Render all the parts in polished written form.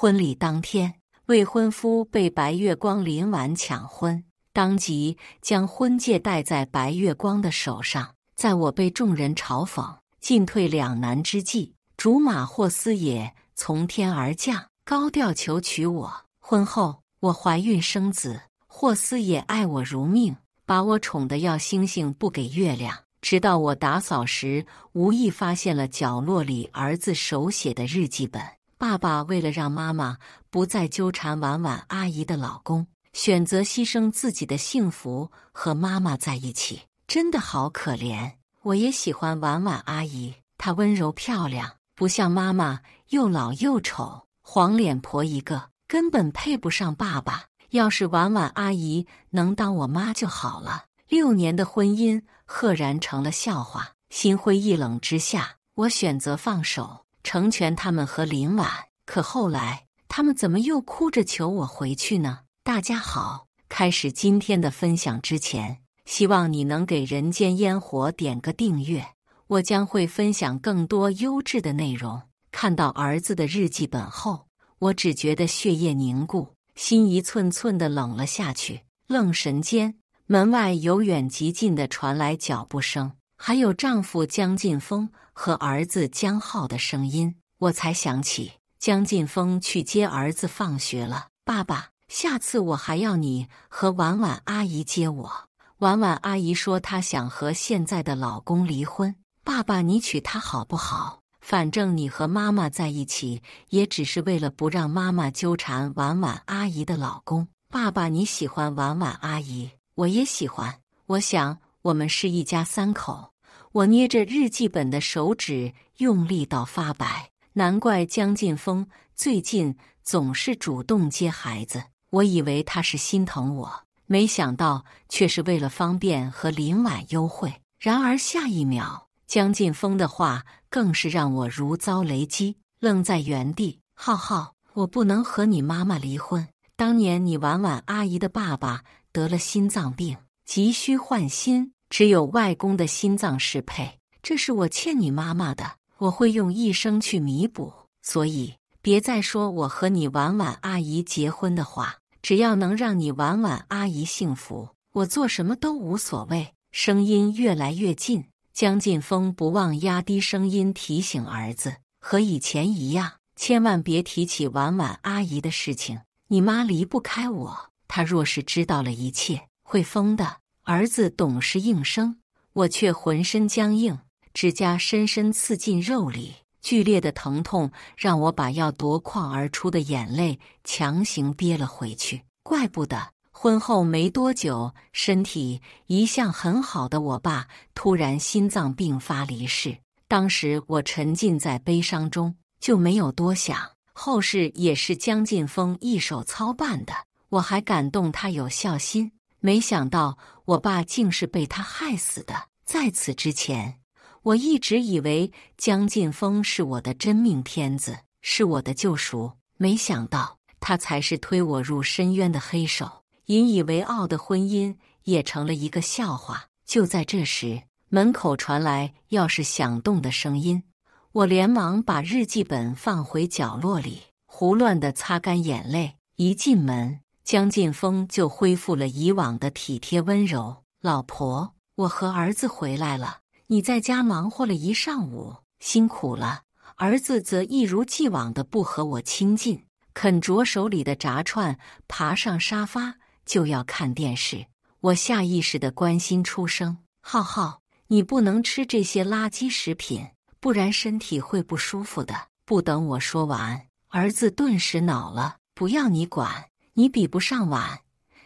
婚禮當天，未婚夫被白月光林婉搶婚，當即將婚戒戴在白月光的手上。在我被眾人嘲諷、進退兩難之際，竹馬霍斯也從天而降，高調求娶我。婚後，我懷孕生子，霍斯也愛我如命，把我寵得要星星不給月亮。直到我打掃時，無意發現了角落裡兒子手寫的日記本。爸爸為了讓媽媽不再糾纏婉婉阿姨的老公，選擇犧牲自己的幸福和媽媽在一起，真的好可憐。我也喜歡婉婉阿姨，她溫柔漂亮，不像媽媽又老又醜，黃臉婆一個，根本配不上爸爸。要是婉婉阿姨能當我媽就好了。6年的婚姻赫然成了笑話。心灰意冷之下，我選擇放手，成全他們和林婉。可後來，他們怎麼又哭着求我回去呢？大家好，開始今天的分享之前，希望你能給人間煙火點個訂閱，我將會分享更多優質的內容。看到兒子的日記本後，我只覺得血液凝固，心一寸寸地冷了下去。愣神間，門外由遠及近地傳來腳步聲，還有丈夫江晉峰和兒子江浩的聲音。我才想起江晉峰去接兒子放學了。爸爸，下次我還要你和婉婉阿姨接我。婉婉阿姨說她想和現在的老公離婚。爸爸，你娶她好不好？反正你和媽媽在一起，也只是为了不讓媽媽糾纏婉婉阿姨的老公。爸爸，你喜歡婉婉阿姨，我也喜歡。我想我們是一家3口。我捏着日記本的手指用力到發白，難怪江晉峰最近總是主動接孩子。我以為他是心疼我，沒想到卻是為了方便和林婉幽會。然而下一秒，江晉峰的話更是讓我如遭雷擊，愣在原地。浩浩，我不能和你媽媽離婚。當年你婉婉阿姨的爸爸得了心臟病，急需換心，只有外公的心臟適配，這是我欠你媽媽的，我會用一生去彌補。所以別再說我和你婉婉阿姨結婚的話，只要能讓你婉婉阿姨幸福，我做什麼都無所謂。聲音越來越近，江晉峰不忘壓低聲音提醒兒子，和以前一樣，千萬別提起婉婉阿姨的事情，你媽離不開我，她若是知道了一切，會瘋的。兒子懂事應聲，我卻渾身僵硬，指甲深深刺進肉裡，劇烈的疼痛讓我把要奪眶而出的眼淚強行憋了回去。怪不得婚後沒多久，身體一向很好的我爸突然心臟病發離世。當時我沉浸在悲傷中，就沒有多想，後事也是江晉峰一手操辦的，我還感動他有孝心。沒想到我爸竟是被他害死的。在此之前，我一直以為江晉峰是我的真命天子，是我的救贖，沒想到他才是推我入深淵的黑手。引以為傲的婚姻也成了一個笑話。就在這時，門口傳來鑰匙響動的聲音，我連忙把日記本放回角落裡，胡亂地擦乾眼淚。一進門，江晉峰就恢復了以往的體貼溫柔。老婆，我和兒子回來了，你在家忙活了一上午，辛苦了。兒子則一如既往的不和我親近，啃着手裡的炸串，爬上沙發就要看電視。我下意識地關心出聲，浩浩，你不能吃這些垃圾食品，不然身體會不舒服的。不等我說完，兒子頓時惱了，不要你管，你比不上碗，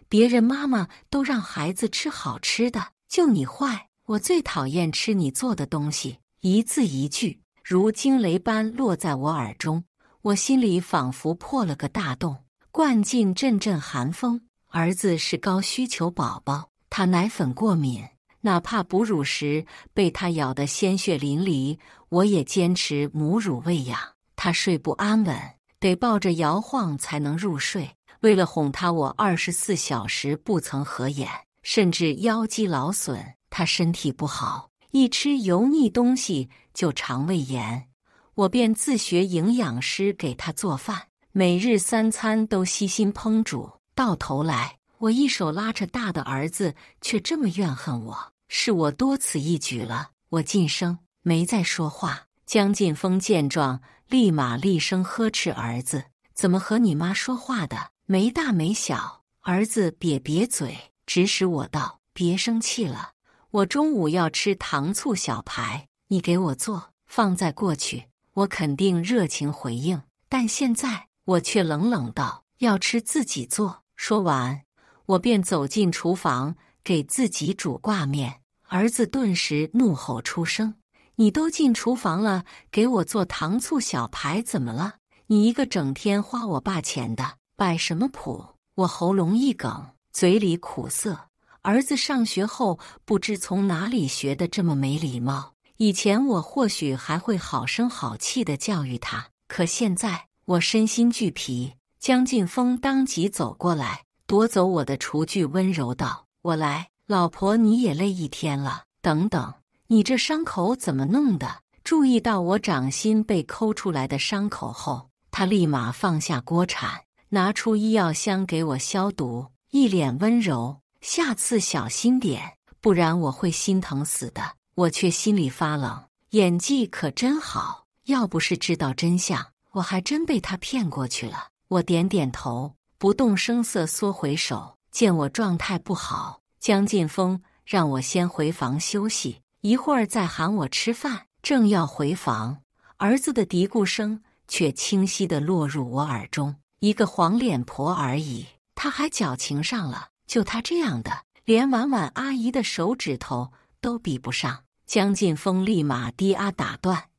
別人媽媽都讓孩子吃好吃的，就你壞。我最討厭吃你做的東西。一字一句如驚雷般落在我耳中，我心裡仿佛破了個大洞，灌進陣陣寒風。兒子是高需求寶寶，他奶粉過敏，哪怕哺乳時被他咬得鮮血淋漓，我也堅持母乳餵養。他睡不安穩，得抱着搖晃才能入睡。為了哄他，我24小時不曾合眼，甚至腰肌勞損。他身體不好，一吃油膩東西就腸胃炎，我便自學營養師給他做飯。每日3餐都悉心烹煮，到頭來我一手拉扯大的兒子卻這麼怨恨我，是我多此一舉了。我噤聲，沒再說話。江晉風見狀，立馬厲聲呵斥兒子：“怎麼和你媽說話的？沒大沒小！”兒子瘪嘴，指使我道：“別生氣了，我中午要吃糖醋小排，你給我做，放在過去。”我肯定熱情回應，但現在我卻冷冷道：“要吃自己做。”說完，我便走進廚房給自己煮掛麵。兒子頓時怒吼出聲：“你都進廚房了，給我做糖醋小排怎麼了？你一個整天花我爸錢的，擺什麼譜？”我喉嚨一哽，嘴裡苦澀。兒子上學後不知從哪裡學的這麼沒禮貌。以前我或許還會好聲好氣地教育他，可現在我身心俱疲。江晉風當即走過來，奪走我的廚具，溫柔道：“我來，老婆你也累一天了。等等，你這傷口怎麼弄的？”注意到我掌心被摳出來的傷口後，他立馬放下鍋鏟，拿出醫藥箱給我消毒，一臉溫柔：“下次小心點，不然我會心疼死的。”我卻心裡發冷，演技可真好，要不是知道真相，我還真被他騙過去了。我點點頭，不動聲色縮回手。見我狀態不好，江晉風讓我先回房休息，一會兒再喊我吃飯。正要回房，兒子的嘀咕聲卻清晰地落入我耳中：“一個黃臉婆而已，她還矯情上了，就她這樣的，連婉婉阿姨的手指頭都比不上。”江晉風立馬低啊打斷：“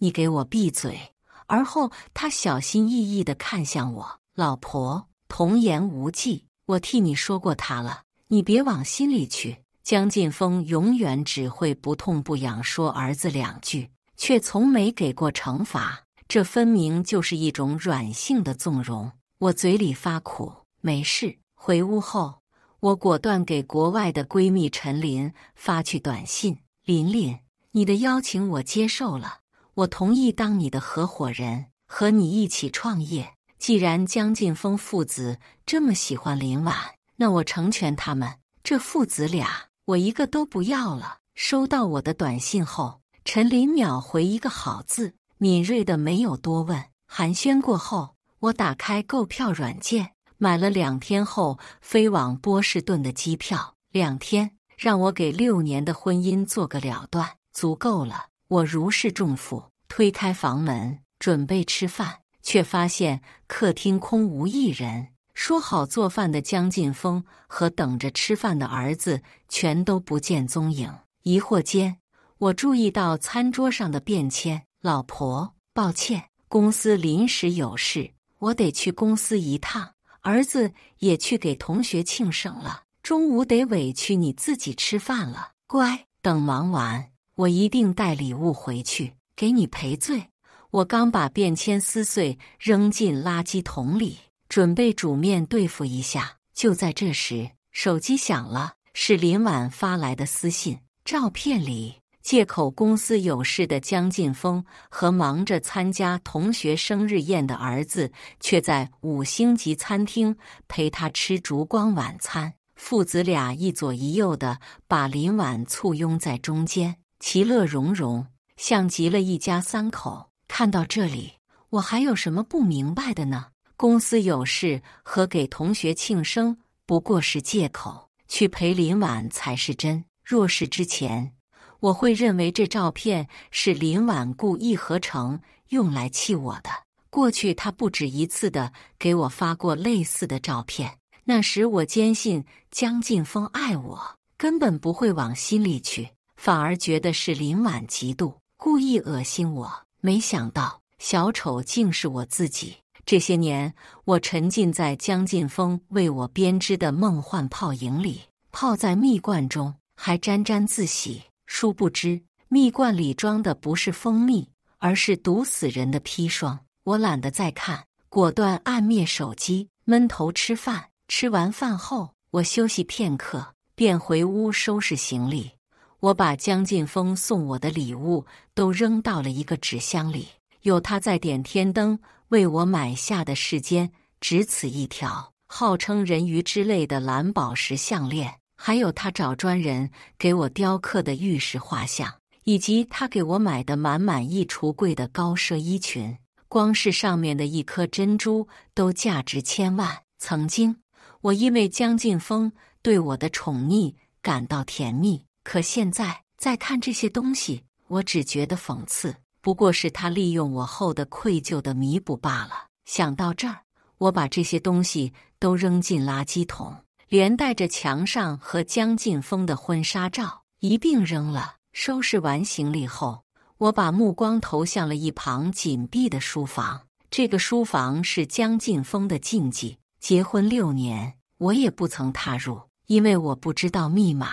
你給我閉嘴！”而後他小心翼翼地看向我：“老婆，童言無忌，我替你說過他了，你別往心裡去。”江晉風永遠只會不痛不癢說兒子2句，卻從沒給過懲罰，這分明就是一種軟性的縱容。我嘴裡發苦，沒事。回屋後，我果斷給國外的閨蜜陳琳發去短信：“琳琳，你的邀請我接受了，我同意當你的合夥人，和你一起創業。既然江晉風父子這麼喜歡林婉，那我成全他們。這父子倆，我一個都不要了。”收到我的短信後，陳琳秒回一個好字，敏銳的沒有多問。寒暄過後，我打開購票軟件，買了2天後飛往波士頓的機票。2天。讓我給6年的婚姻做個了斷，足夠了。我如釋重負，推開房門，準備吃飯，卻發現客廳空無一人。說好做飯的江晉風和等着吃飯的兒子全都不見蹤影。疑惑間，我注意到餐桌上的便簽：“老婆，抱歉，公司臨時有事，我得去公司一趟。兒子也去給同學慶生了。中午得委屈你自己吃飯了，乖，等忙完，我一定帶禮物回去給你賠罪。”我剛把便簽撕碎扔進垃圾桶裡，準備煮麵對付一下。就在這時，手機響了，是林婉發來的私信。照片裡，借口公司有事的江晉風和忙着參加同學生日宴的兒子，卻在5星級餐廳陪他吃燭光晚餐。父子倆一左一右的把林婉簇擁在中間，其樂融融，像極了一家3口。看到這裡，我還有什麼不明白的呢？公司有事和給同學慶生不過是借口，去陪林婉才是真。若是之前，我會認為這照片是林婉故意合成用來氣我的。過去他不止一次的給我發過類似的照片。那時我堅信江晉風愛我，根本不會往心裡去，反而覺得是林婉嫉妒，故意惡心我。沒想到小丑竟是我自己。這些年，我沉浸在江晉風為我編織的夢幻泡影裡，泡在蜜罐中，還沾沾自喜。殊不知，蜜罐裡裝的不是蜂蜜，而是毒死人的砒霜。我懶得再看，果斷按滅手機，悶頭吃飯。吃完飯後，我休息片刻，便回屋收拾行李。我把江晉風送我的禮物都扔到了一個紙箱裡，有他在點天燈為我買下的世間只此一條，號稱人魚之類的藍寶石項鏈，還有他找專人給我雕刻的玉石畫像，以及他給我買的滿滿一櫥櫃的高奢衣裙，光是上面的一顆珍珠都價值千萬。曾經，我因為江晉風對我的寵溺感到甜蜜，可現在再看這些東西，我只覺得諷刺，不過是他利用我後的愧疚的彌補罷了。想到這兒，我把這些東西都扔進垃圾桶，連帶着牆上和江晉風的婚紗照一併扔了。收拾完行李後，我把目光投向了一旁緊閉的書房。這個書房是江晉風的禁忌，結婚6年，我也不曾踏入，因為我不知道密碼。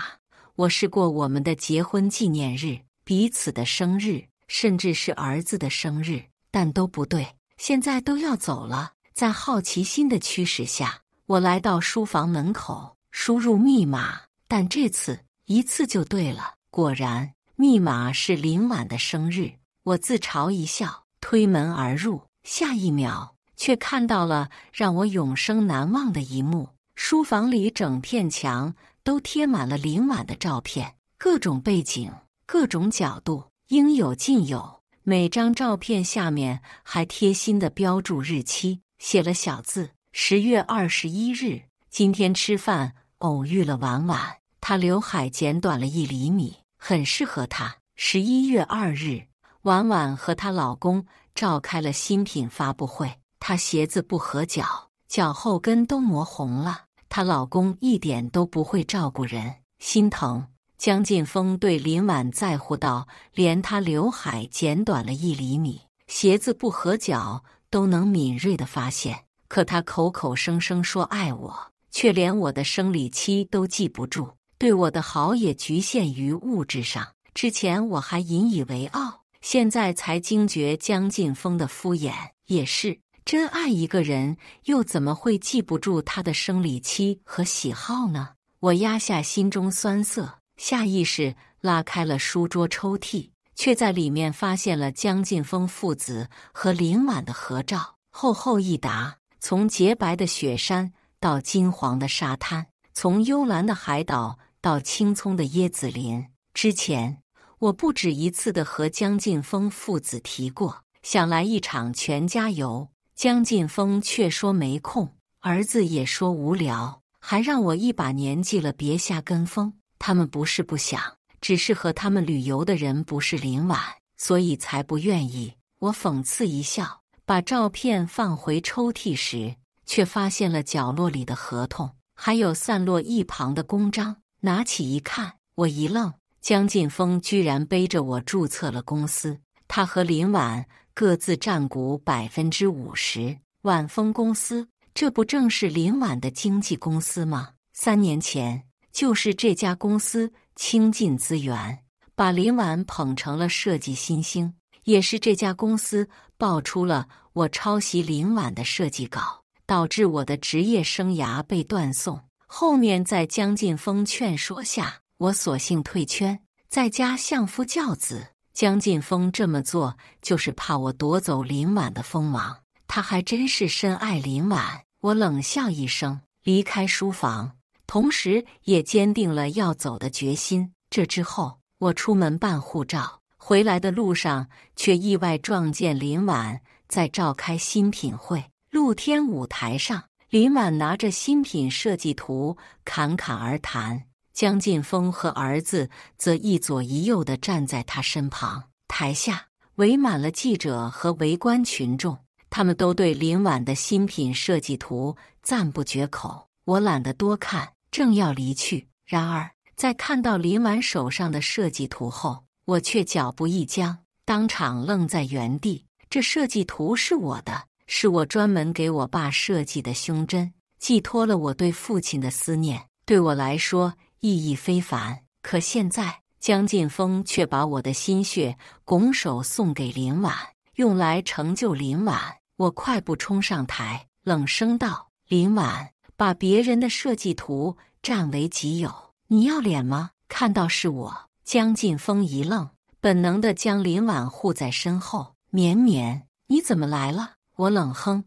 我試過我們的結婚紀念日、彼此的生日，甚至是兒子的生日，但都不對。現在都要走了，在好奇心的驅使下，我來到書房門口，輸入密碼，但這次一次就對了。果然，密碼是林婉的生日。我自嘲一笑，推門而入，下一秒卻看到了讓我永生難忘的一幕。書房裡整片牆都貼滿了林婉的照片，各種背景，各種角度，應有盡有。每張照片下面還貼心地標注日期，寫了小字：10月21日，今天吃飯偶遇了婉婉，她劉海剪短了1厘米，很適合她。11月2日，婉婉和她老公召開了新品發布會，她鞋子不合腳，腳後跟都磨紅了。她老公一點都不會照顧人，心疼。江晉風對林婉在乎到連她劉海剪短了1厘米，鞋子不合腳都能敏銳地發現。可她口口聲聲說愛我，卻連我的生理期都記不住，對我的好也局限於物質上。之前我還引以為傲，現在才驚覺江晉風的敷衍。也是，真愛一個人，又怎麼會記不住他的生理期和喜好呢？我壓下心中酸澀，下意識拉開了書桌抽屜，卻在裡面發現了江晉風父子和林婉的合照，厚厚一沓。從潔白的雪山到金黃的沙灘，從幽藍的海島到青蔥的椰子林。之前我不止一次地和江晉風父子提過，想來一場全家遊，江晉風卻說沒空，兒子也說無聊，還讓我一把年紀了別瞎跟風。他們不是不想，只是和他們旅遊的人不是林婉，所以才不願意。我諷刺一笑，把照片放回抽屜時，卻發現了角落裡的合同，還有散落一旁的公章。拿起一看，我一愣，江晉風居然背着我註冊了公司，他和林婉各自占股50%。婉風公司，這不正是林婉的經紀公司嗎？3年前，就是這家公司傾盡資源，把林婉捧成了設計新星，也是這家公司爆出了我抄襲林婉的設計稿，導致我的職業生涯被斷送。後面在江晉風勸說下，我索性退圈，在家相夫教子。江晉風這麼做，就是怕我奪走林婉的鋒芒。他還真是深愛林婉。我冷笑一聲，離開書房，同時也堅定了要走的決心。這之後，我出門辦護照，回來的路上卻意外撞見林婉在召開新品會。露天舞台上，林婉拿着新品設計圖侃侃而談，江晉風和兒子則一左一右地站在他身旁。台下圍滿了記者和圍觀群眾，他們都對林婉的新品設計圖讚不絕口。我懶得多看，正要離去，然而在看到林婉手上的設計圖後，我卻腳步一僵，當場愣在原地。這設計圖是我的，是我專門給我爸設計的胸針，寄托了我對父親的思念，對我來說意義非凡。可現在，江晉風卻把我的心血拱手送給林婉，用來成就林婉。我快步衝上台，冷聲道：“林婉，把別人的設計圖佔為己有，你要臉嗎？”看到是我，江晉風一愣，本能地將林婉護在身後。綿綿，你怎麼來了？我冷哼，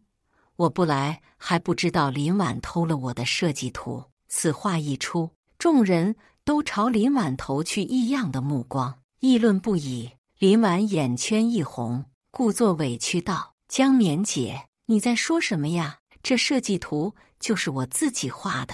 我不來還不知道林婉偷了我的設計圖。此話一出，眾人都朝林婉投去異樣的目光，議論不已。林婉眼圈一紅，故作委屈道：“江綿姐，你在說什麼呀？這設計圖就是我自己畫的。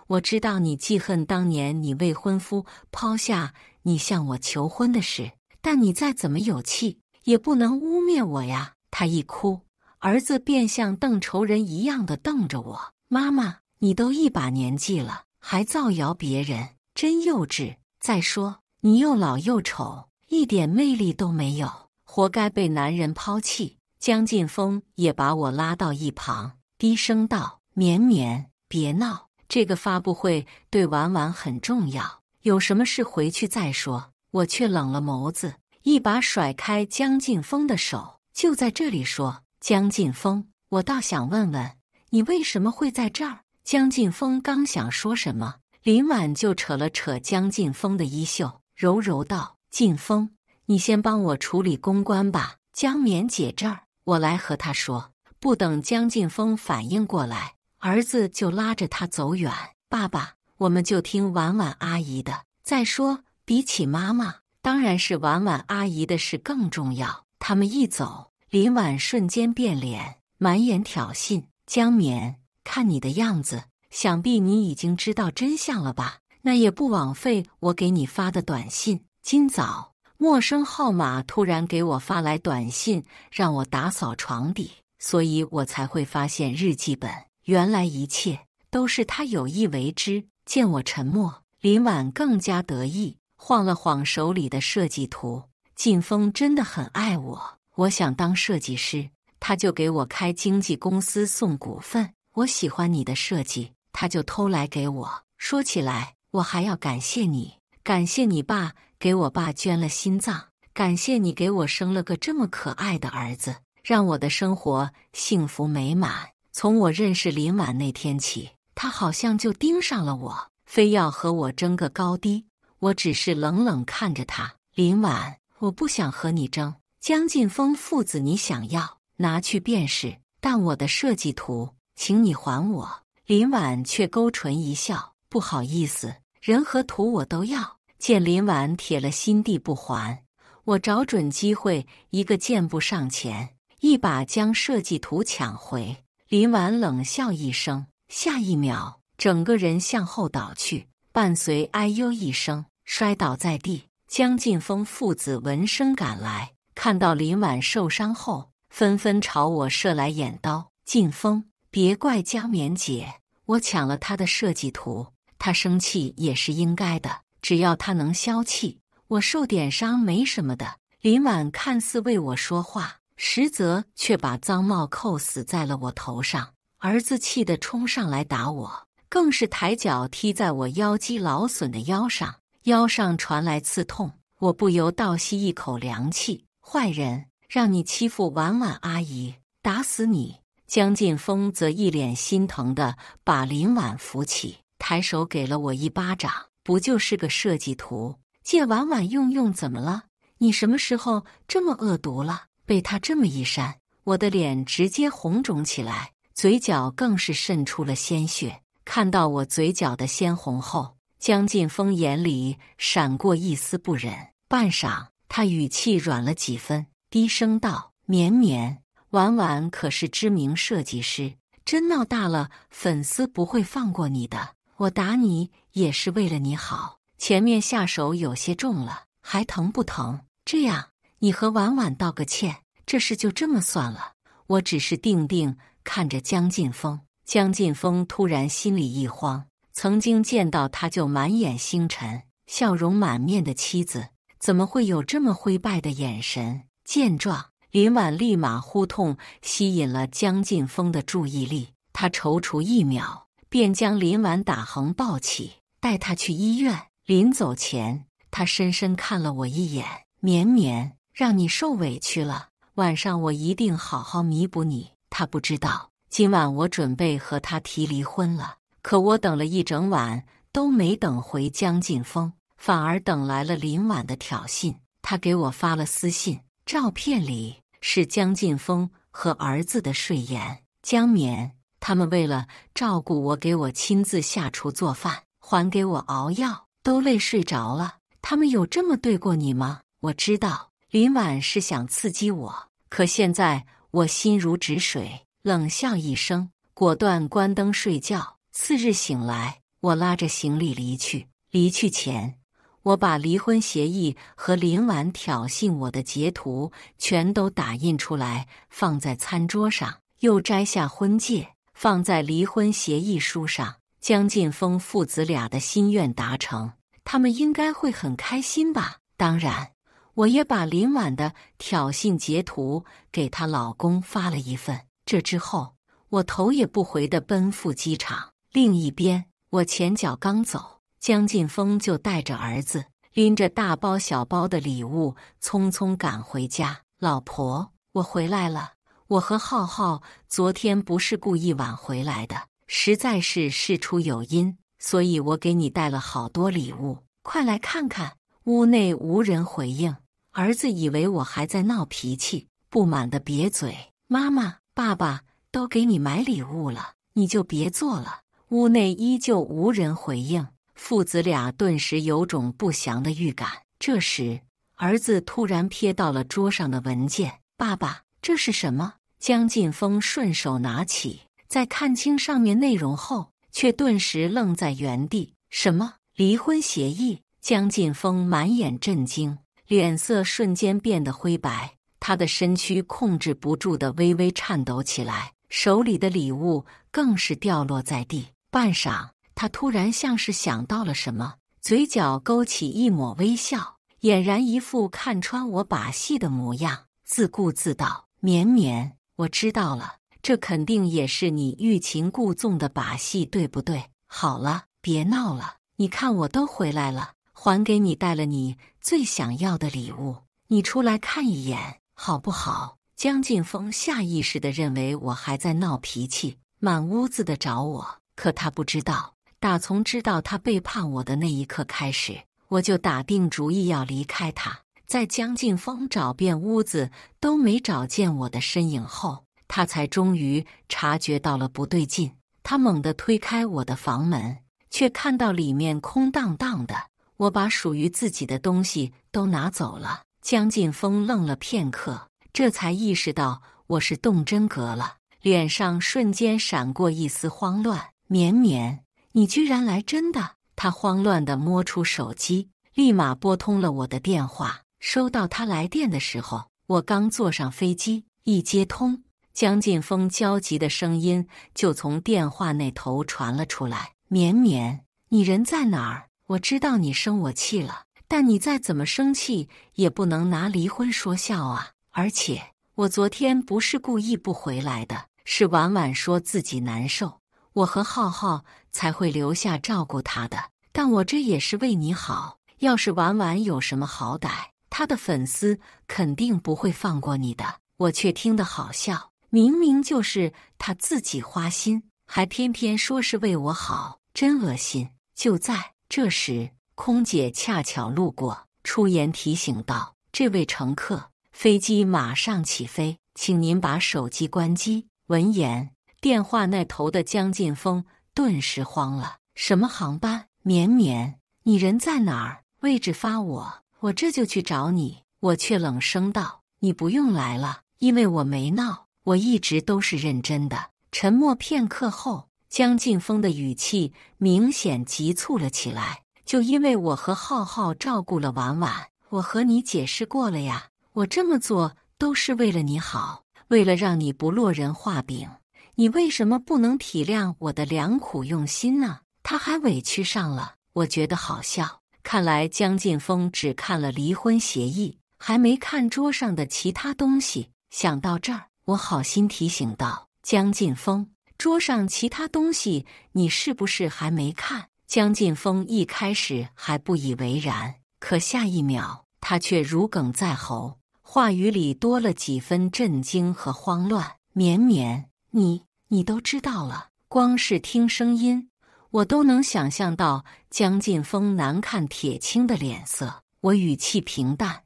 我知道你記恨當年你未婚夫拋下你向我求婚的事，但你再怎麼有氣，也不能污蔑我呀。”他一哭，兒子便像瞪仇人一樣的瞪着我：“媽媽，你都一把年紀了，還造謠別人，真幼稚。再說，你又老又醜，一點魅力都沒有，活該被男人拋棄。”江勁峰也把我拉到一旁，低聲道：“綿綿，別鬧，這個發布會對婉婉很重要，有什麼事回去再說。”我卻冷了眸子，一把甩開江勁峰的手：“就在這裡說。”江勁峰，我倒想問問，你為什麼會在這兒？江勁峰剛想說什麼，林婉就扯了扯江勁峰的衣袖，柔柔道：“勁峰，你先幫我處理公關吧，江綿姐這兒我來和她說。”不等江勁峰反應過來，兒子就拉着他走遠：“爸爸，我們就聽婉婉阿姨的。再說，比起媽媽，當然是婉婉阿姨的事更重要。”他們一走，林婉瞬間變臉，滿眼挑釁：“江綿，看你的樣子，想必你已經知道真相了吧？那也不枉費我給你發的短信。今早陌生號碼突然給我發來短信，讓我打掃床底，所以我才會發現日記本。原來一切都是他有意為之。”見我沉默，林婉更加得意，晃了晃手裡的設計圖：“勁峰真的很愛我，我想當設計師，他就給我開經紀公司送股份。我喜歡你的設計，他就偷來給我。說起來，我還要感謝你，感謝你爸給我爸捐了心臟，感謝你給我生了個這麼可愛的兒子，讓我的生活幸福美滿。”從我認識林婉那天起，他好像就盯上了我，非要和我爭個高低。我只是冷冷看着他：“林婉，我不想和你爭。江勁峰父子你想要，拿去便是，但我的設計圖，請你還我。”林婉卻勾唇一笑：“不好意思，人和圖我都要。”見林婉鐵了心地不還，我找準機會，一個箭步上前，一把將設計圖搶回。林婉冷笑一聲，下一秒整個人向後倒去，伴隨哎呦一聲摔倒在地。江勁峰父子聞聲趕來，看到林婉受傷後，紛紛朝我射來眼刀：“勁峰，別怪江綿姐，我搶了她的設計圖，她生氣也是應該的，只要她能消氣，我受點傷沒什麼的。”林婉看似為我說話，實則卻把髒帽扣死在了我頭上。兒子氣得衝上來打我，更是抬腳踢在我腰肌勞損的腰上，腰上傳來刺痛，我不由倒吸一口涼氣：“壞人，讓你欺負婉婉阿姨，打死你！”江勁峰則一臉心疼地把林婉扶起，抬手給了我一巴掌：“不就是個設計圖，借婉婉用用怎麼了？你什麼時候這麼惡毒了？”被他這麼一扇，我的臉直接紅腫起來，嘴角更是滲出了鮮血。看到我嘴角的鮮紅後，江勁峰眼裡閃過一絲不忍，半晌，他語氣軟了幾分，低聲道：“綿綿，婉婉可是知名設計師，真鬧大了，粉絲不會放過你的。我打你也是為了你好，前面下手有些重了，還疼不疼？這樣。你和婉婉道個歉，這事就這麼算了。”我只是定定看着江勁峰。江勁峰突然心裡一慌，曾經見到他就滿眼星辰、笑容滿面的妻子，怎麼會有這麼灰敗的眼神？見狀，林婉立馬呼痛吸引了江勁峰的注意力，他踌躇一秒，便將林婉打橫抱起，帶她去醫院。臨走前，他深深看了我一眼：“綿綿，讓你受委屈了，晚上我一定好好彌補你。”他不知道，今晚我準備和他提離婚了。可我等了一整晚都沒等回江勁峰，反而等來了林婉的挑釁。他給我發了私信，照片裡是江勁峰和兒子的睡顏。江冕他們為了照顧我，給我親自下廚做飯，還給我熬藥，都累睡着了。他們有這麼對過你嗎？我知道林婉是想刺激我，可現在我心如止水，冷笑一聲，果斷關燈睡覺。次日醒來，我拉着行李離去。離去前，我把離婚協議和林婉挑釁我的截圖全都打印出來，放在餐桌上，又摘下婚戒，放在離婚協議書上。江晉峰父子倆的心願達成，他們應該會很開心吧。當然，我也把林婉的挑釁截圖給她老公發了一份。這之後，我頭也不回地奔赴機場。另一邊，我前腳剛走，江晉峰就帶着兒子，拎着大包小包的禮物，匆匆趕回家。老婆，我回來了。我和浩浩昨天不是故意晚回來的，實在是事出有因，所以我給你帶了好多禮物，快來看看。屋內無人回應，兒子以為我還在鬧脾氣，不滿地癟嘴：媽媽、爸爸都給你買禮物了，你就別做了。屋內依舊無人回應，父子倆頓時有種不祥的預感。這時，兒子突然瞥到了桌上的文件：爸爸，這是什麼？江晉峰順手拿起，在看清上面內容後，卻頓時愣在原地。什麼？離婚協議？江晉峰滿眼震驚，臉色瞬間變得灰白，他的身軀控制不住地微微顫抖起來，手裡的禮物更是掉落在地。半晌，他突然像是想到了什麼，嘴角勾起一抹微笑，俨然一副看穿我把戲的模樣，自顧自道：綿綿，我知道了，這肯定也是你欲擒故縱的把戲，對不對？好了，別鬧了，你看我都回來了，還給你帶了你最想要的禮物，你出來看一眼好不好？江晉峰下意識地認為我還在鬧脾氣，滿屋子的找我。可他不知道，打從知道他背叛我的那一刻開始，我就打定主意要離開他。在江晉峰找遍屋子都沒找見我的身影後，他才終於察覺到了不對勁。他猛地推開我的房門，卻看到裡面空蕩蕩的。我把屬於自己的東西都拿走了。江晉峰愣了片刻，這才意識到我是動真格了，臉上瞬間閃過一絲慌亂。綿綿，你居然來真的！他慌亂地摸出手機，立馬撥通了我的電話。收到他來電的時候，我剛坐上飛機，一接通，江晉峰焦急的聲音就從電話那頭傳了出來：綿綿，你人在哪兒？我知道你生我氣了，但你再怎麼生氣，也不能拿離婚說笑啊！而且，我昨天不是故意不回來的，是婉婉說自己難受，我和浩浩才會留下照顧他的，但我這也是為你好。要是婉婉有什麼好歹，他的粉絲肯定不會放過你的。我卻聽得好笑，明明就是他自己花心，還偏偏說是為我好，真惡心。就在這時，空姐恰巧路過，出言提醒道：這位乘客，飛機馬上起飛，請您把手機關機。聞言，電話那頭的江晉峰頓時慌了：什麼航班？綿綿，你人在哪兒？位置發我這就去找你。我卻冷聲道：你不用來了，因為我沒鬧，我一直都是認真的。沉默片刻後，江晉峰的語氣明顯急促了起來：就因為我和浩浩照顧了婉婉，我和你解釋過了呀，我這麼做都是為了你好，為了讓你不落人話柄，你為什麼不能體諒我的良苦用心呢？他還委屈上了，我覺得好笑。看來江晉峰只看了離婚協議，還沒看桌上的其他東西。想到這兒，我好心提醒道：江晉峰，桌上其他東西你是不是還沒看？江晉峰一開始還不以為然，可下一秒他卻如鯁在喉，話語裡多了幾分震驚和慌亂。綿綿，你都知道了？光是聽聲音，我都能想象到江晉峰難看鐵青的臉色。我語氣平淡：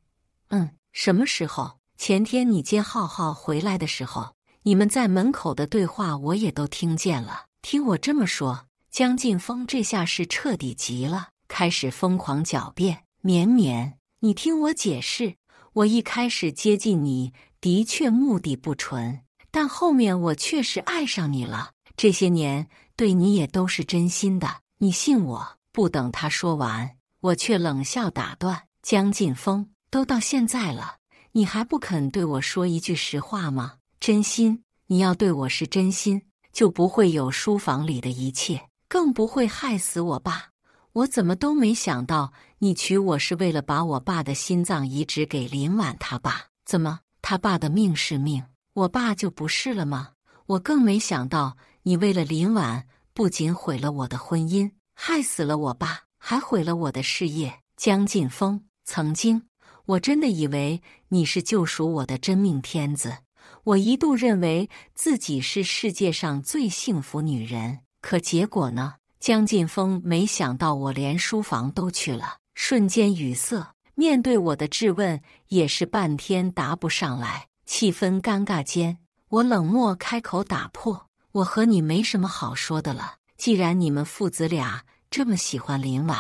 什麼時候？前天你接浩浩回來的時候，你們在門口的對話我也都聽見了。聽我這麼說，江勁峰這下是徹底急了，開始瘋狂狡辯。綿綿，你聽我解釋，我一開始接近你的確目的不純，但後面我確實愛上你了。這些年對你也都是真心的，你信我？不等他說完，我卻冷笑打斷：江勁峰，都到現在了，你還不肯對我說一句實話嗎？真心，你要對我是真心，就不會有書房裡的一切，更不會害死我爸。我怎麼都沒想到，你娶我是為了把我爸的心臟移植給林婉他爸。怎麼，他爸的命是命，我爸就不是了嗎？我更沒想到，你為了林婉，不僅毀了我的婚姻，害死了我爸，還毀了我的事業。江勁峰，曾經我真的以為你是救贖我的真命天子，我一度認為自己是世界上最幸福女人。可結果呢？江勁峰沒想到我連書房都去了，瞬間語塞，面對我的質問也是半天答不上來。氣氛尷尬間，我冷漠開口打破：我和你沒什麼好說的了，既然你們父子倆這麼喜歡林婉，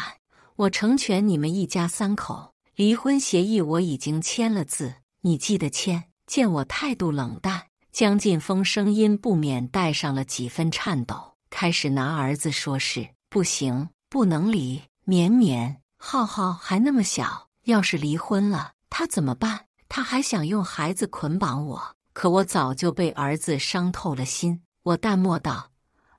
我成全你們一家三口。離婚協議我已經簽了字，你記得簽？見我態度冷淡，江勁峰聲音不免帶上了幾分顫抖，開始拿兒子說事。不行，不能離。綿綿，浩浩還那麼小，要是離婚了，他怎麼辦？他還想用孩子捆綁我，可我早就被兒子傷透了心。我淡漠道：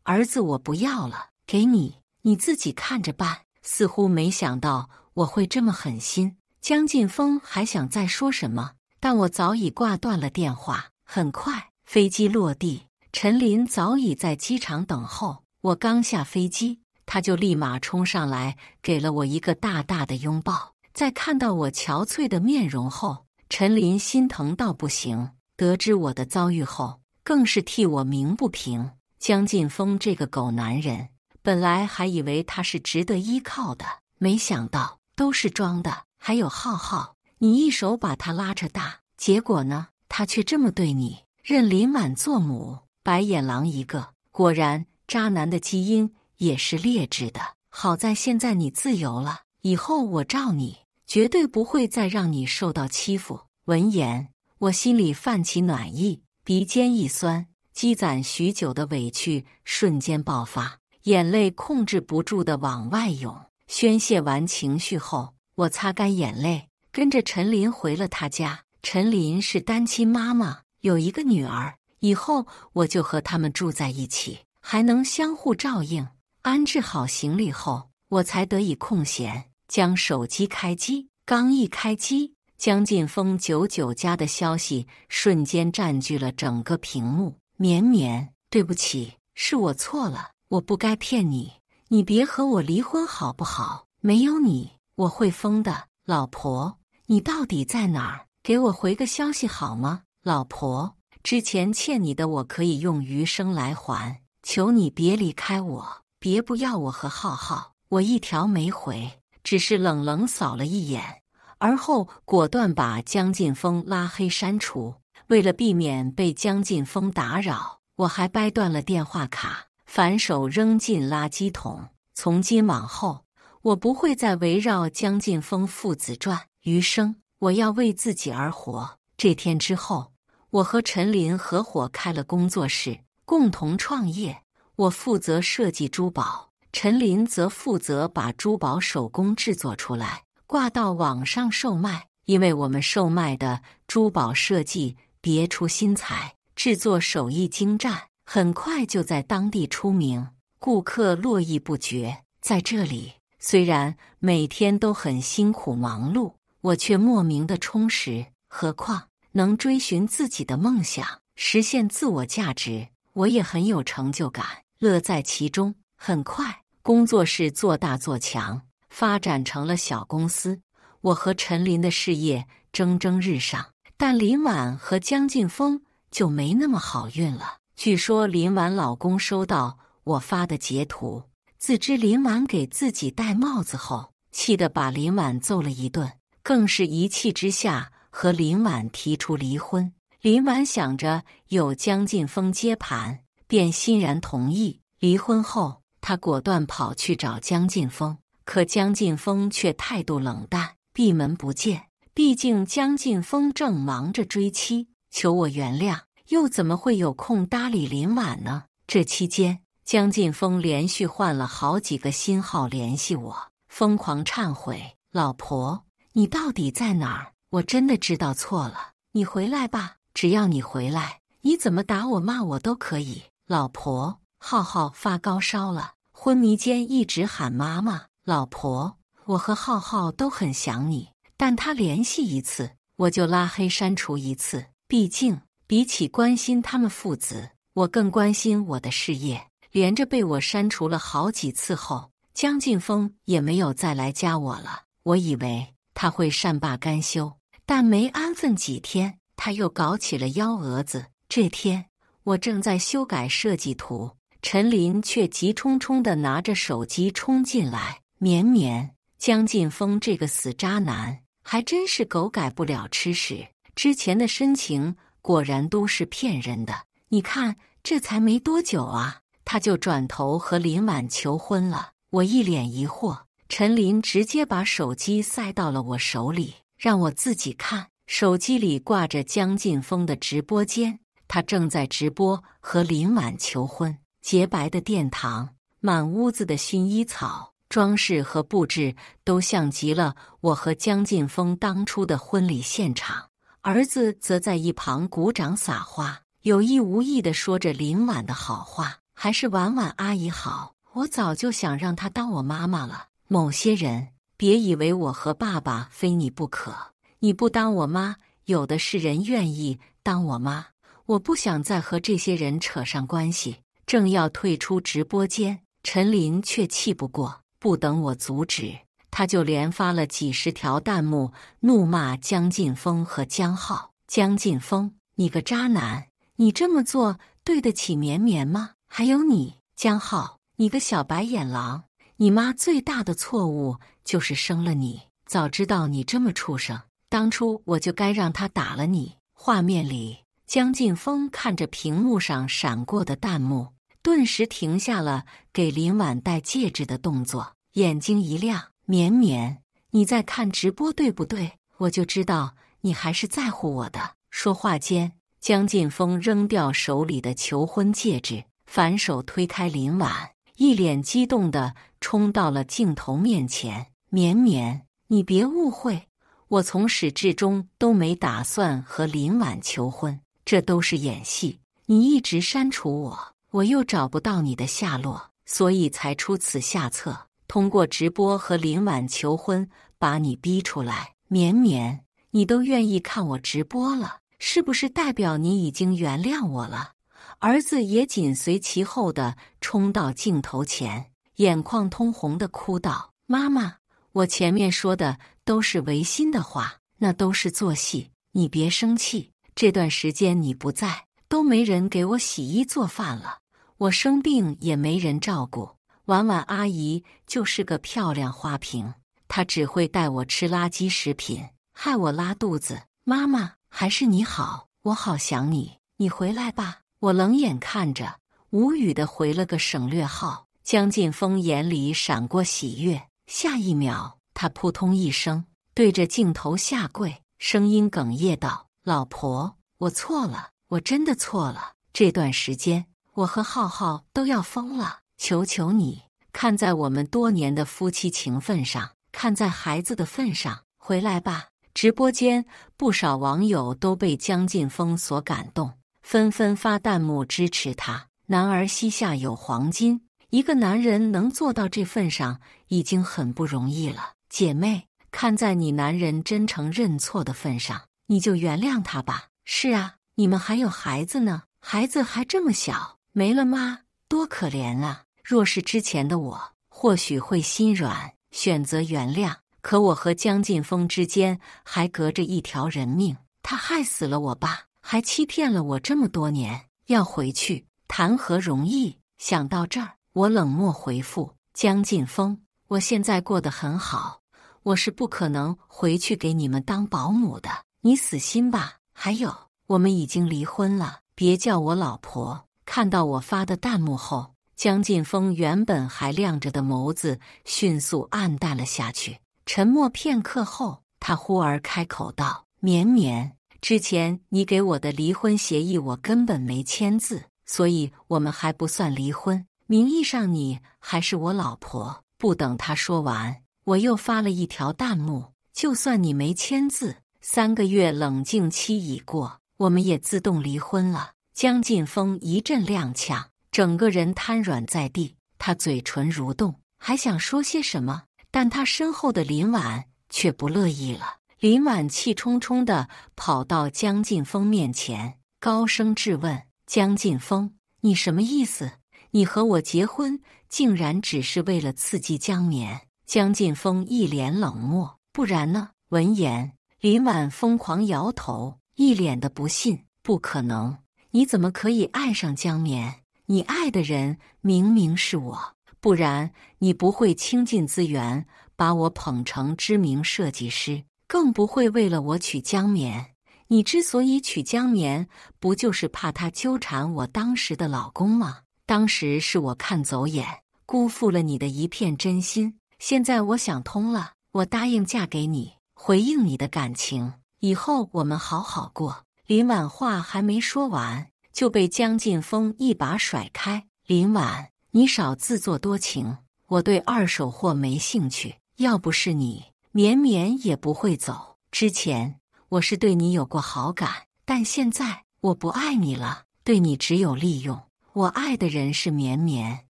兒子我不要了，給你，你自己看着辦。似乎沒想到我會這麼狠心。江勁峰還想再說什麼，但我早已掛斷了電話。很快，飛機落地，陳琳早已在機場等候。我剛下飛機，他就立馬衝上來，給了我一個大大的擁抱。在看到我憔悴的面容後，陳琳心疼到不行。得知我的遭遇後，更是替我鳴不平。江勁峰這個狗男人，本來還以為他是值得依靠的，沒想到都是裝的。還有浩浩，你一手把他拉扯大，結果呢，他卻這麼對你，認林婉做母，白眼狼一個。果然，渣男的基因也是劣質的。好在現在你自由了，以後我罩你，絕對不會再讓你受到欺負。聞言，我心裡泛起暖意，鼻尖一酸，積攢許久的委屈瞬間爆發，眼淚控制不住地往外湧。宣洩完情緒後，我擦乾眼淚，跟着陳琳回了她家。陳琳是單親媽媽，有一個女兒，以後我就和他們住在一起，還能相互照應。安置好行李後，我才得以空閒，將手機開機。剛一開機，江勁峰99加的消息瞬間佔據了整個屏幕。綿綿，對不起，是我錯了，我不該騙你，你別和我離婚好不好？沒有你，我會瘋的。老婆，你到底在哪兒？給我回個消息好嗎？老婆，之前欠你的我可以用餘生來還，求你別離開我，別不要我和浩浩。我一條沒回，只是冷冷掃了一眼，而後果斷把江勁峰拉黑刪除。為了避免被江勁峰打擾，我還掰斷了電話卡，反手扔進垃圾桶。從今往後，我不會再圍繞江勁峰父子轉，餘生我要為自己而活。這天之後，我和陳琳合夥開了工作室，共同創業。我負責設計珠寶，陳琳則負責把珠寶手工制作出來，掛到網上售賣。因為我們售賣的珠寶設計別出心裁，制作手藝精湛，很快就在當地出名，顧客絡繹不絕。在這裡，雖然每天都很辛苦忙碌，我卻莫名的充實。何況能追尋自己的夢想，實現自我價值，我也很有成就感，樂在其中。很快，工作室做大做強，發展成了小公司。我和陳琳的事業蒸蒸日上，但林婉和江勁峰就沒那麼好運了。據說林婉老公收到我發的截圖，自知林婉給自己戴帽子後，氣得把林婉揍了一頓，更是一氣之下和林婉提出離婚。林婉想着有江晉風接盤，便欣然同意。離婚後，他果斷跑去找江晉風，可江晉風卻態度冷淡，閉門不見。畢竟江晉風正忙着追妻，求我原諒，又怎麼會有空搭理林婉呢？這期間，江晉風連續換了好幾個新號聯繫我，瘋狂懺悔：“老婆，你到底在哪兒？我真的知道錯了，你回來吧，只要你回來，你怎麼打我罵我都可以。”老婆，浩浩發高燒了，昏迷間一直喊媽媽。老婆，我和浩浩都很想你，但他聯繫一次，我就拉黑刪除一次。畢竟，比起關心他們父子，我更關心我的事業。連着被我刪除了好幾次後，江晉風也沒有再來加我了。我以為他會善罷甘休，但沒安分幾天，他又搞起了幺蛾子。這天，我正在修改設計圖，陳琳卻急冲冲地拿着手機衝進來。綿綿，江晉風這個死渣男，還真是狗改不了吃屎。之前的深情果然都是騙人的。你看，這才沒多久啊，他就轉頭和林婉求婚了。我一臉疑惑，陳琳直接把手機塞到了我手裡，讓我自己看。手機裡掛着江晉風的直播間，他正在直播和林婉求婚。潔白的殿堂，滿屋子的薰衣草，裝飾和布置都像極了我和江晉風當初的婚禮現場。兒子則在一旁鼓掌撒花，有意無意地說着林婉的好話，還是婉婉阿姨好。我早就想讓她當我媽媽了。某些人，別以為我和爸爸非你不可，你不當我媽，有的是人願意當我媽。我不想再和這些人扯上關係，正要退出直播間，陳琳卻氣不過，不等我阻止，他就連發了幾十條彈幕，怒罵江晉風和江浩。江晉風，你個渣男，你這麼做對得起綿綿嗎？還有你，江浩，你個小白眼狼，你媽最大的錯誤就是生了你。早知道你這麼畜生，當初我就該讓他打了你。畫面裡，江晉風看着屏幕上閃過的彈幕，頓時停下了給林婉戴戒指的動作，眼睛一亮：“綿綿，你在看直播對不對？我就知道你還是在乎我的。”說話間，江晉風扔掉手裡的求婚戒指，反手推開林婉，一臉激動地衝到了鏡頭面前：“綿綿，你別誤會，我從始至終都沒打算和林婉求婚，這都是演戲。你一直刪除我，我又找不到你的下落，所以才出此下策，通過直播和林婉求婚，把你逼出來。綿綿，你都願意看我直播了，是不是代表你已經原諒我了？”兒子也緊隨其後的衝到鏡頭前，眼眶通紅的哭道：“媽媽，我前面說的都是違心的話，那都是做戲，你別生氣。這段時間你不在，都沒人給我洗衣做飯了，我生病也沒人照顧。婉婉阿姨就是個漂亮花瓶，她只會帶我吃垃圾食品，害我拉肚子。媽媽，還是你好，我好想你，你回來吧。”我冷眼看着，無語地回了個省略號。江晉風眼裡閃過喜悅，下一秒，他撲通一聲對着鏡頭下跪，聲音哽咽道：“老婆，我錯了，我真的錯了。這段時間，我和浩浩都要瘋了，求求你，看在我們多年的夫妻情分上，看在孩子的份上，回來吧。”直播間，不少網友都被江晉風所感動，紛紛發彈幕支持他。男兒膝下有黃金，一個男人能做到這份上，已經很不容易了。姐妹，看在你男人真誠認錯的份上，你就原諒他吧。是啊，你們還有孩子呢，孩子還這麼小，沒了媽，多可憐啊。若是之前的我，或許會心軟，選擇原諒。可我和江晉風之間還隔着一條人命，他害死了我爸，還欺騙了我這麼多年，要回去談何容易？想到這兒，我冷漠回復江晉風：“我現在過得很好，我是不可能回去給你們當保姆的，你死心吧。還有，我們已經離婚了，別叫我老婆。看到我發的彈幕後，江晉峰原本還亮着的眸子迅速暗淡了下去。沉默片刻後，他忽而開口道：“綿綿，之前你給我的離婚協議我根本沒簽字，所以我們還不算離婚，名義上你還是我老婆。”不等他說完，我又發了一條彈幕：“就算你沒簽字，3個月冷靜期已過，我們也自動離婚了。”江晉峰一陣踉蹌，整個人癱軟在地，他嘴唇蠕動，還想說些什麼，但他身後的林婉卻不樂意了。林婉氣沖沖地跑到江晉峰面前，高聲質問：“江晉峰，你什麼意思？你和我結婚，竟然只是為了刺激江綿？”江晉峰一臉冷漠：“不然呢？”聞言，林婉瘋狂搖頭，一臉的不信：“不可能！你怎麼可以愛上江綿？你愛的人明明是我，不然你不會傾盡資源把我捧成知名設計師，更不會為了我娶江綿。你之所以娶江綿，不就是怕她糾纏我當時的老公嗎？當時是我看走眼，辜負了你的一片真心。現在我想通了，我答應嫁給你，回應你的感情，以後我們好好過。”林婉話還沒說完，就被江晉峰一把甩開。“林婉，你少自作多情，我對二手貨沒興趣，要不是你，綿綿也不會走。之前我是對你有過好感，但現在我不愛你了，對你只有利用。我愛的人是綿綿，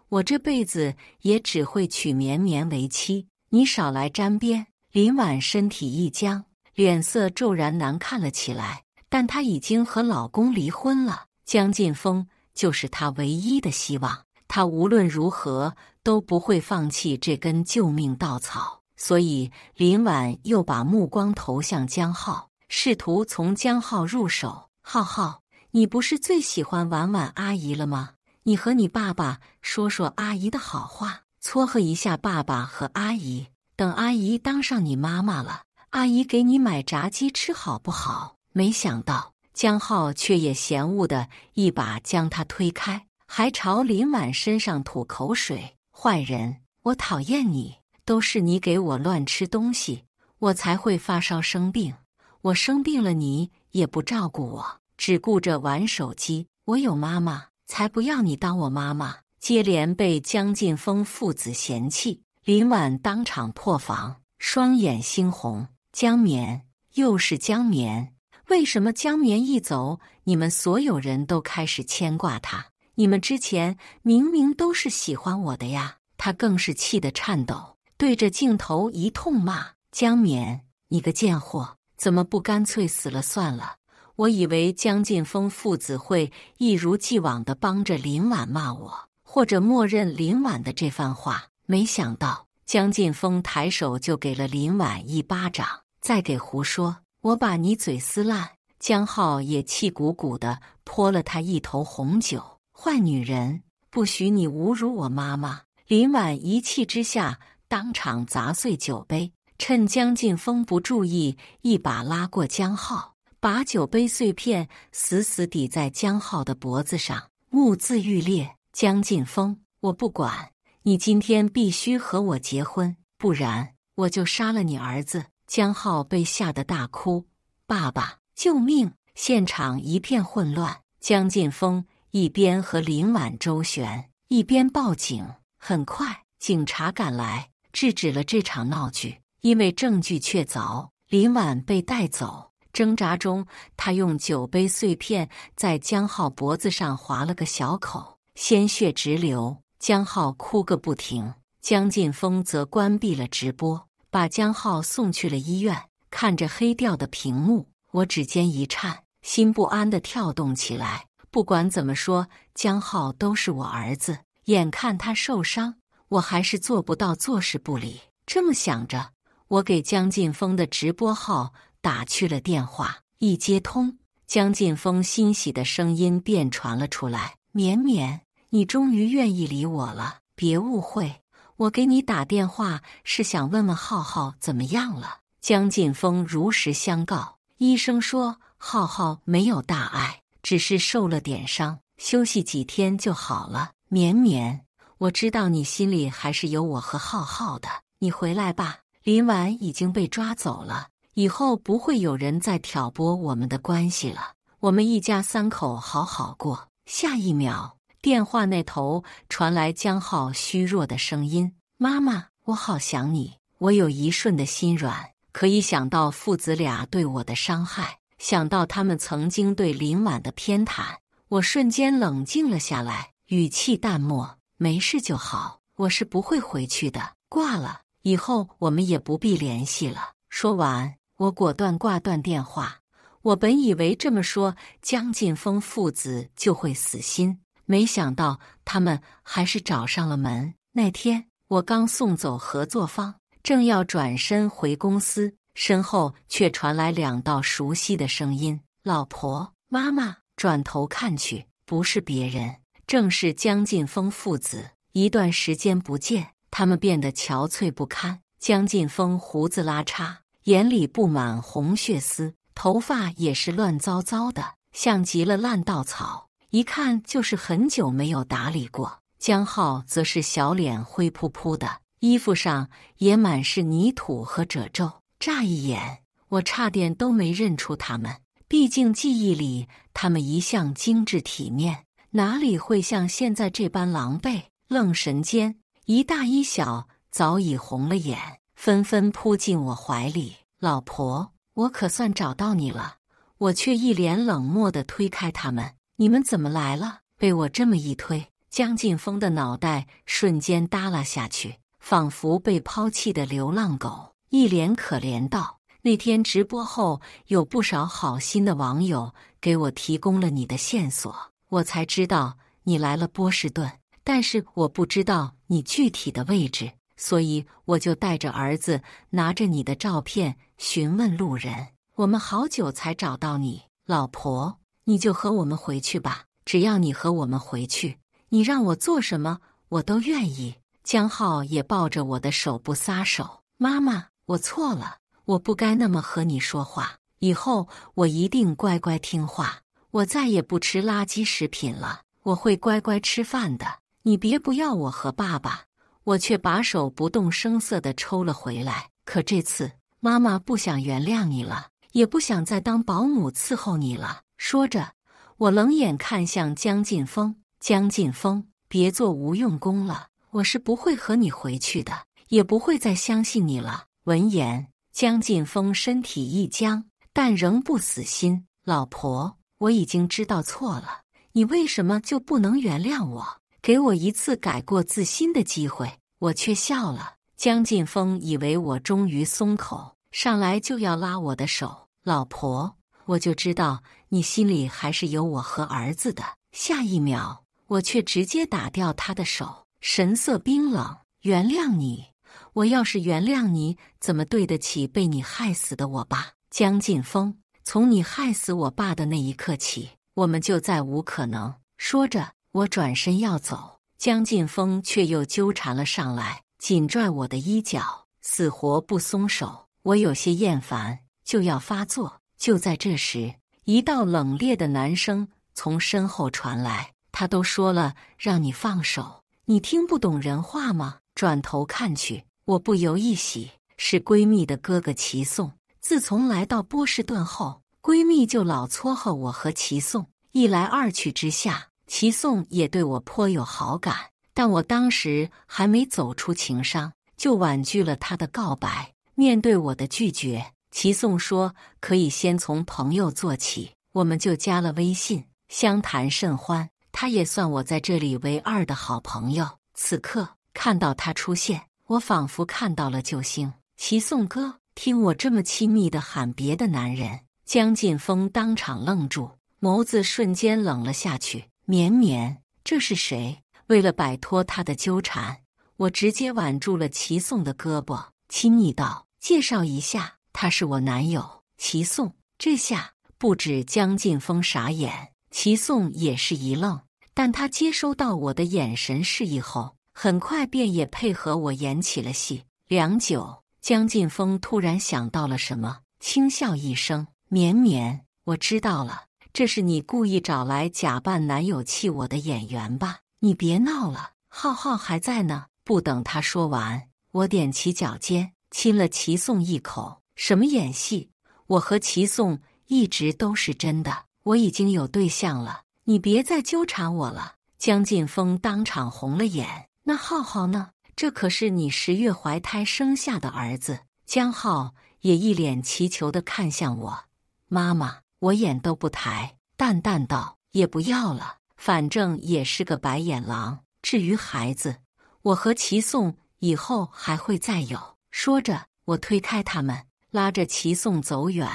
我這輩子也只會娶綿綿為妻，你少來沾邊。”林婉身體一僵，臉色驟然難看了起來。但她已經和老公離婚了，江晉峰就是她唯一的希望，她無論如何都不會放棄這根救命稻草。所以林婉又把目光投向江浩，試圖從江浩入手。“浩浩，你不是最喜歡婉婉阿姨了嗎？你和你爸爸說說阿姨的好話，撮合一下爸爸和阿姨，等阿姨當上你媽媽了，阿姨給你買炸雞吃好不好？”沒想到江浩卻也嫌惡地一把將他推開，還朝林婉身上吐口水：“壞人，我討厭你，都是你給我亂吃東西，我才會發燒生病。我生病了你也不照顧我，只顧着玩手機。我有媽媽，才不要你當我媽媽。”接連被江晉峰父子嫌棄，林婉當場破防，雙眼猩紅：“江綿，又是江綿。為什麼江綿一走，你們所有人都開始牽掛她？你們之前明明都是喜歡我的呀！”她更是氣得顫抖，對着鏡頭一通罵：“江綿，你個賤貨，怎麼不乾脆死了算了？”我以為江晉峰父子會一如既往地幫着林婉罵我，或者默認林婉的這番話，沒想到江晉峰抬手就給了林婉一巴掌：“再給胡說，我把你嘴撕爛！”江浩也氣鼓鼓地潑了他一頭紅酒：“壞女人，不許你侮辱我媽媽！”林婉一氣之下當場砸碎酒杯，趁江晉峰不注意，一把拉過江浩，把酒杯碎片死死抵在江浩的脖子上，目眦欲裂：“江晉峰，我不管，你今天必須和我結婚，不然我就殺了你兒子！”江浩被嚇得大哭：“爸爸，救命！”現場一片混亂，江晉峰一邊和林婉周旋，一邊報警。很快，警察趕來，制止了這場鬧劇。因為證據確鑿，林婉被帶走。掙扎中，他用酒杯碎片在江浩脖子上劃了個小口，鮮血直流。江浩哭個不停，江晉峰則關閉了直播，把江浩送去了醫院。看着黑掉的屏幕，我指尖一顫，心不安地跳動起來。不管怎麼說，江浩都是我兒子，眼看他受傷，我還是做不到坐視不理。這麼想着，我給江晉峰的直播號打去了電話。一接通，江晉峰欣喜的聲音便傳了出來：“綿綿，你終於願意理我了。別誤會，我給你打電話是想問問浩浩怎麼樣了。”江晉峰如實相告，醫生說浩浩沒有大礙，只是受了點傷，休息幾天就好了。綿綿，我知道你心裡還是有我和浩浩的，你回來吧。林婉已經被抓走了，以後不會有人再挑撥我們的關係了，我們一家三口好好過。下一秒，電話那頭傳來江浩虛弱的聲音：媽媽，我好想你。我有一瞬的心軟，可一想到父子倆對我的傷害，想到他們曾經對林婉的偏袒，我瞬間冷靜了下來，語氣淡漠：沒事就好，我是不會回去的。掛了，以後我們也不必聯繫了。說完，我果斷掛斷電話。我本以為這麼說，江勁峰父子就會死心，沒想到他們還是找上了門。那天，我剛送走合作方，正要轉身回公司，身後卻傳來兩道熟悉的聲音：老婆，媽媽。轉頭看去，不是別人，正是江勁峰父子。一段時間不見，他們變得憔悴不堪。江勁峰鬍子拉碴，眼裡布滿紅血絲，頭髮也是亂糟糟的，像極了爛稻草，一看就是很久沒有打理過。江浩則是小臉灰撲撲的，衣服上也滿是泥土和褶皺。乍一眼，我差點都沒認出他們，畢竟記憶裡他們一向精緻體面，哪裡會像現在這般狼狽？愣神間，一大一小早已紅了眼，紛紛撲進我懷裡。老婆，我可算找到你了。我卻一臉冷漠地推開他們。你們怎麼來了？被我這麼一推，江勁峰的腦袋瞬間耷拉下去，仿佛被拋棄的流浪狗，一臉可憐道：那天直播後，有不少好心的網友給我提供了你的線索，我才知道你來了波士頓，但是我不知道你具體的位置，所以我就帶着兒子，拿着你的照片詢問路人，我們好久才找到你。老婆，你就和我們回去吧，只要你和我們回去，你讓我做什麼我都願意。江浩也抱着我的手不撒手。媽媽，我錯了，我不該那麼和你說話，以後我一定乖乖聽話，我再也不吃垃圾食品了，我會乖乖吃飯的，你別不要我和爸爸。我卻把手不動聲色地抽了回來。可這次媽媽不想原諒你了，也不想再當保姆伺候你了。說着，我冷眼看向江勁峰。江勁峰，別做無用功了，我是不會和你回去的，也不會再相信你了。聞言，江勁峰身體一僵，但仍不死心。老婆，我已經知道錯了，你為什麼就不能原諒我？給我一次改過自新的機會。我卻笑了。江勁峰以為我終於鬆口，上來就要拉我的手。老婆，我就知道你心裡還是有我和兒子的。下一秒，我卻直接打掉他的手，神色冰冷。原諒你？我要是原諒你，怎麼對得起被你害死的我爸？江勁峰，從你害死我爸的那一刻起，我們就再無可能。說着，我轉身要走，江勁峰卻又糾纏了上來，緊拽我的衣角，死活不鬆手。我有些厭煩，就要發作。就在這時，一道冷冽的男聲從身後傳來：他都說了讓你放手，你聽不懂人話嗎？轉頭看去，我不由一喜，是閨蜜的哥哥祁宋。自從來到波士頓後，閨蜜就老撮合我和祁宋，一來二去之下，祁宋也對我頗有好感，但我當時還沒走出情傷，就婉拒了他的告白。面對我的拒絕，祁宋說可以先從朋友做起，我們就加了微信，相談甚歡。他也算我在這裡唯二的好朋友。此刻看到他出現，我仿佛看到了救星。祁宋哥，聽我這麼親密地喊別的男人。江勁峰當場愣住，眸子瞬間冷了下去。綿綿，這是誰？為了擺脫他的糾纏，我直接挽住了祁宋的胳膊，親昵道：介紹一下，他是我男友祁宋。這下不止江勁峰傻眼，祁宋也是一愣，但他接收到我的眼神示意後，很快便也配合我演起了戲。良久，江勁峰突然想到了什麼，輕笑一聲：綿綿，我知道了，這是你故意找來假扮男友氣我的演員吧？你別鬧了，浩浩還在呢。不等他說完，我踮起腳尖親了齊頌一口。什麼演戲？我和齊頌一直都是真的，我已經有對象了，你別再糾纏我了。江晉峰當場紅了眼。那浩浩呢？這可是你10月懷胎生下的兒子。江浩也一臉祈求地看向我。媽媽，我眼都不抬，淡淡道：也不要了，反正也是個白眼狼。至於孩子，我和齊頌以後還會再有。說着，我推開他們，拉着齊頌走遠。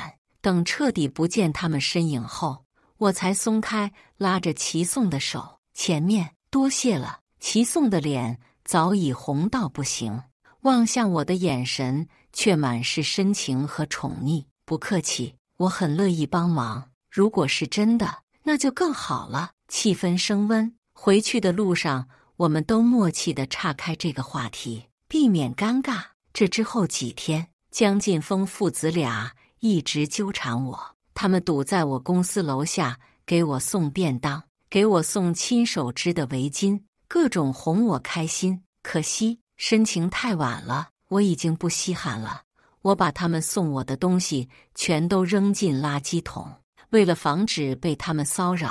等徹底不見他們身影後，我才鬆開拉着齊頌的手。前面多謝了。齊頌的臉早已紅到不行，望向我的眼神卻滿是深情和寵溺。不客氣，我很樂意幫忙。如果是真的，那就更好了。氣氛升溫，回去的路上，我們都默契地岔開這個話題，避免尷尬。這之後幾天，江晉峰父子倆一直糾纏我，他們堵在我公司樓下，給我送便當，給我送親手織的圍巾，各種哄我開心。可惜申請太晚了，我已經不稀罕了。我把他們送我的東西全都扔進垃圾桶。為了防止被他們騷擾，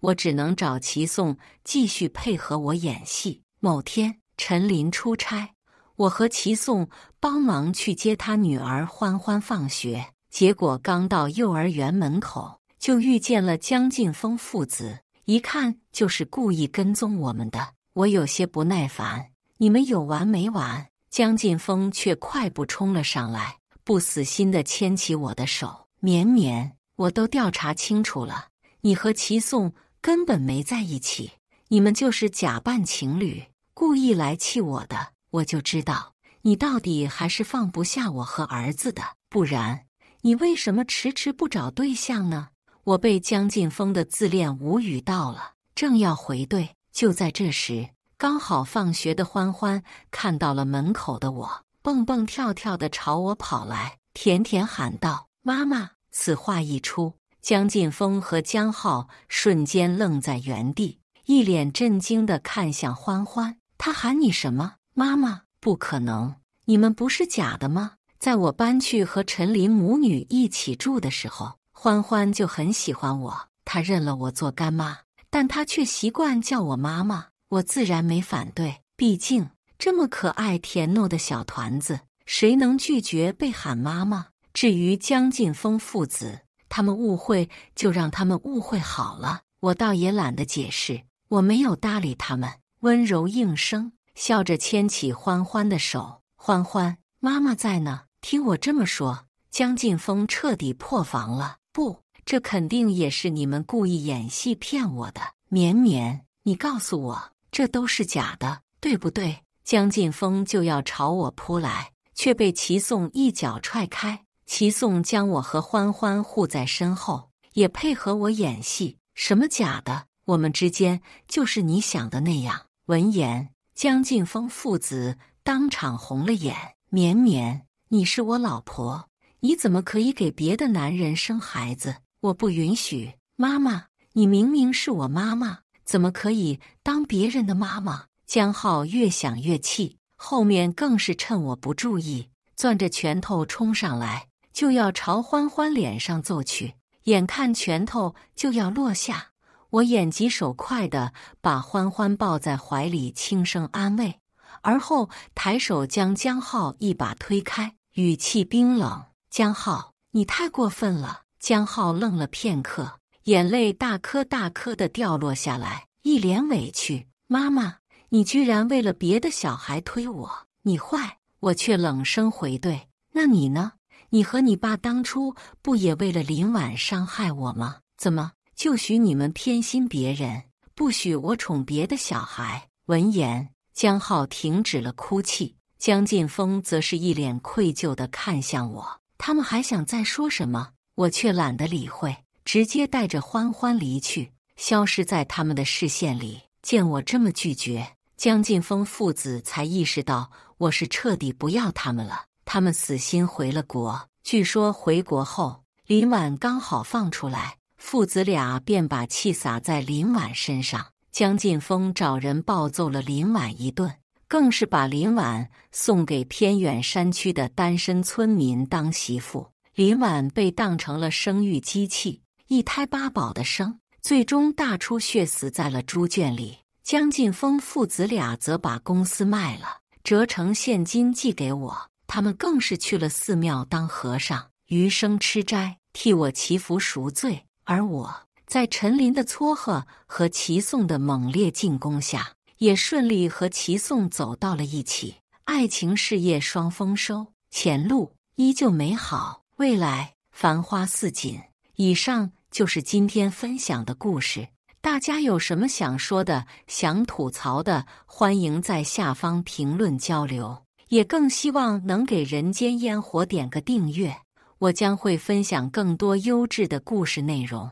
我只能找齊頌繼續配合我演戲。某天，陳林出差，我和齊頌幫忙去接他女兒歡歡放學。結果剛到幼兒園門口，就遇見了江晉峰父子，一看就是故意跟蹤我們的。我有些不耐煩，你們有完沒完？江晉峰卻快步衝了上來，不死心地牽起我的手。綿綿，我都調查清楚了，你和齊頌根本沒在一起，你們就是假扮情侶，故意來氣我的。我就知道，你到底還是放不下我和兒子的，不然你為什麼遲遲不找對象呢？我被江晉峰的自戀無語到了，正要回懟，就在這時，剛好放學的歡歡看到了門口的我，蹦蹦跳跳地朝我跑來，甜甜喊道：媽媽！此話一出，江晉峰和江浩瞬間愣在原地，一臉震驚地看向歡歡。他喊你什麼？媽媽？不可能，你們不是假的嗎？在我搬去和陳林母女一起住的時候，歡歡就很喜歡我，她認了我做乾媽，但她卻習慣叫我媽媽。我自然沒反對，畢竟這麼可愛甜糯的小團子，誰能拒絕被喊媽媽？至於江晉峰父子，他們誤會就讓他們誤會好了，我倒也懶得解釋。我沒有搭理他們，溫柔應聲，笑着牽起歡歡的手。歡歡，媽媽在呢。聽我這麼說，江晉峰徹底破防了。不，這肯定也是你們故意演戲騙我的。綿綿，你告訴我，這都是假的，對不對？江晉峰就要朝我撲來，卻被齊頌一腳踹開。齊頌將我和歡歡護在身後，也配合我演戲。什麼假的？我們之間就是你想的那樣。聞言，江晉峰父子當場紅了眼。綿綿，你是我老婆，你怎麼可以給別的男人生孩子？我不允許。媽媽，你明明是我媽媽，怎麼可以當別人的媽媽？江浩越想越氣，後面更是趁我不注意，攥着拳頭衝上來，就要朝歡歡臉上揍去。眼看拳頭就要落下，我眼疾手快地把歡歡抱在懷裡，輕聲安慰，而後抬手將江浩一把推開，語氣冰冷：江浩，你太過分了。江浩愣了片刻，眼淚大顆大顆地掉落下來，一臉委屈：媽媽，你居然為了別的小孩推我，你壞！我卻冷聲回懟：那你呢？你和你爸當初不也為了林婉傷害我嗎？怎麼就許你們偏心別人，不許我寵別的小孩？聞言，江浩停止了哭泣，江晉峰則是一臉愧疚地看向我。他們還想再說什麼，我卻懶得理會，直接帶着歡歡離去，消失在他們的視線裡。見我這麼拒絕，江晉峰父子才意識到我是徹底不要他們了。他們死心回了國，據說回國後林婉剛好放出來，父子倆便把氣撒在林婉身上。江晉風找人暴揍了林婉一頓，更是把林婉送給偏遠山區的單身村民當媳婦。林婉被當成了生育機器，一胎八寶的生，最終大出血死在了豬圈裡。江晉風父子倆則把公司賣了，折成現金寄給我。他們更是去了寺廟當和尚，餘生吃齋，替我祈福贖罪。而我在陳琳的撮合和齊頌的猛烈進攻下，也順利和齊頌走到了一起，愛情事業雙豐收，前路依舊美好，未來繁花似錦。以上就是今天分享的故事，大家有什麼想說的、想吐槽的，歡迎在下方評論交流，也更希望能給人間煙火點個訂閱，我將會分享更多優質的故事內容。